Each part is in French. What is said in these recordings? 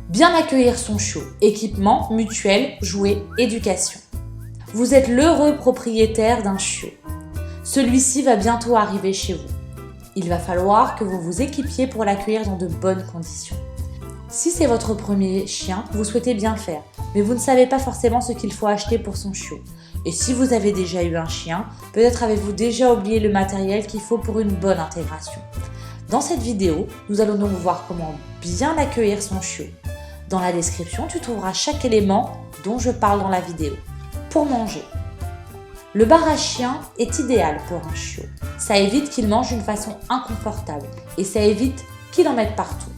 Bien accueillir son chiot, équipement, mutuelle, jouets, éducation. Vous êtes l'heureux propriétaire d'un chiot. Celui-ci va bientôt arriver chez vous. Il va falloir que vous vous équipiez pour l'accueillir dans de bonnes conditions. Si c'est votre premier chien, vous souhaitez bien faire, mais vous ne savez pas forcément ce qu'il faut acheter pour son chiot. Et si vous avez déjà eu un chien, peut-être avez-vous déjà oublié le matériel qu'il faut pour une bonne intégration. Dans cette vidéo, nous allons donc voir comment bien accueillir son chiot. Dans la description, tu trouveras chaque élément dont je parle dans la vidéo. Pour manger. Le bar à chien est idéal pour un chiot. Ça évite qu'il mange d'une façon inconfortable et ça évite qu'il en mette partout.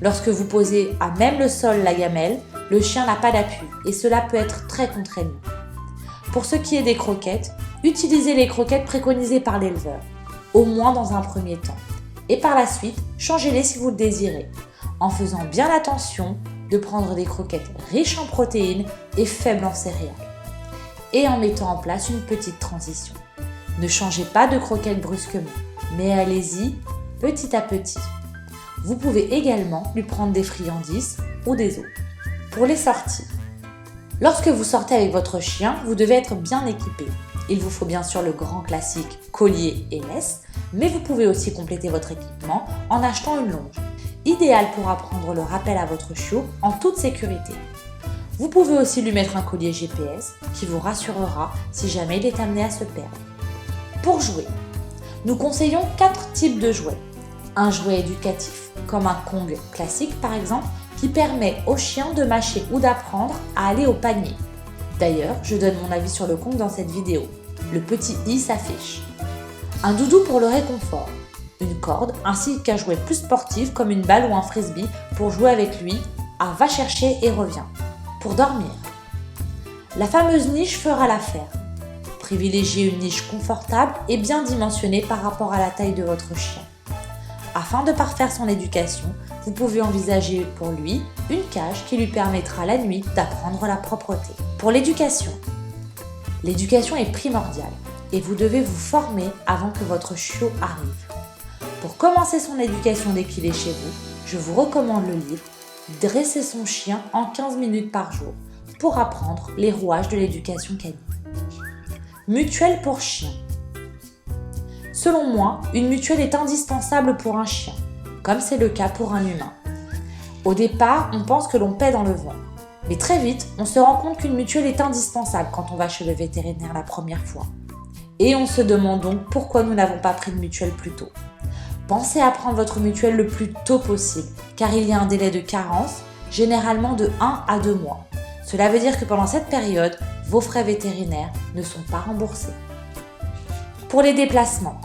Lorsque vous posez à même le sol la gamelle, le chien n'a pas d'appui et cela peut être très contraignant. Pour ce qui est des croquettes, utilisez les croquettes préconisées par l'éleveur, au moins dans un premier temps. Et par la suite, changez-les si vous le désirez, en faisant bien attention de prendre des croquettes riches en protéines et faibles en céréales. Et en mettant en place une petite transition. Ne changez pas de croquettes brusquement, mais allez-y petit à petit. Vous pouvez également lui prendre des friandises ou des œufs. Pour les sorties. Lorsque vous sortez avec votre chien, vous devez être bien équipé. Il vous faut bien sûr le grand classique collier et laisse, mais vous pouvez aussi compléter votre équipement en achetant une longe, idéale pour apprendre le rappel à votre chiot en toute sécurité. Vous pouvez aussi lui mettre un collier GPS qui vous rassurera si jamais il est amené à se perdre. Pour jouer, nous conseillons 4 types de jouets. Un jouet éducatif, comme un Kong classique par exemple, qui permet au chien de mâcher ou d'apprendre à aller au panier. D'ailleurs, je donne mon avis sur le Kong dans cette vidéo. Le petit i s'affiche. Un doudou pour le réconfort, une corde ainsi qu'un jouet plus sportif comme une balle ou un frisbee pour jouer avec lui à va chercher et revient. Pour dormir, la fameuse niche fera l'affaire. Privilégiez une niche confortable et bien dimensionnée par rapport à la taille de votre chien. Afin de parfaire son éducation, vous pouvez envisager pour lui une cage qui lui permettra la nuit d'apprendre la propreté. Pour l'éducation, l'éducation est primordiale et vous devez vous former avant que votre chiot arrive. Pour commencer son éducation dès qu'il est chez vous, je vous recommande le livre « Dresser son chien en 15 minutes par jour » pour apprendre les rouages de l'éducation canine. Mutuelle pour chien. Selon moi, une mutuelle est indispensable pour un chien, comme c'est le cas pour un humain. Au départ, on pense que l'on paie dans le vent. Mais très vite, on se rend compte qu'une mutuelle est indispensable quand on va chez le vétérinaire la première fois. Et on se demande donc pourquoi nous n'avons pas pris de mutuelle plus tôt. Pensez à prendre votre mutuelle le plus tôt possible, car il y a un délai de carence, généralement de 1 à 2 mois. Cela veut dire que pendant cette période, vos frais vétérinaires ne sont pas remboursés. Pour les déplacements.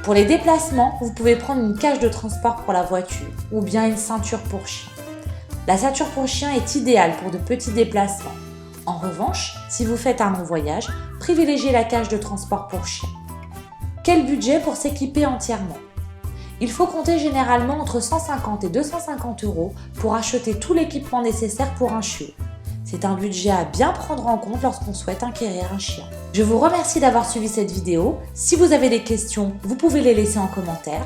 Pour les déplacements, vous pouvez prendre une cage de transport pour la voiture ou bien une ceinture pour chien. La ceinture pour chien est idéale pour de petits déplacements. En revanche, si vous faites un long voyage, privilégiez la cage de transport pour chien. Quel budget pour s'équiper entièrement? Il faut compter généralement entre 150 et 250 € pour acheter tout l'équipement nécessaire pour un chiot. C'est un budget à bien prendre en compte lorsqu'on souhaite acquérir un chien. Je vous remercie d'avoir suivi cette vidéo. Si vous avez des questions, vous pouvez les laisser en commentaire.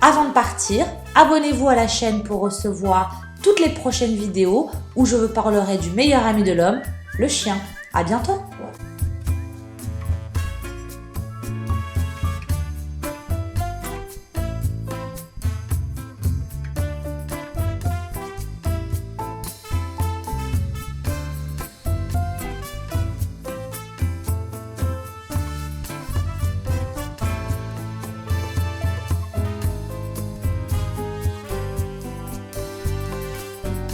Avant de partir, abonnez-vous à la chaîne pour recevoir toutes les prochaines vidéos où je vous parlerai du meilleur ami de l'homme, le chien. À bientôt!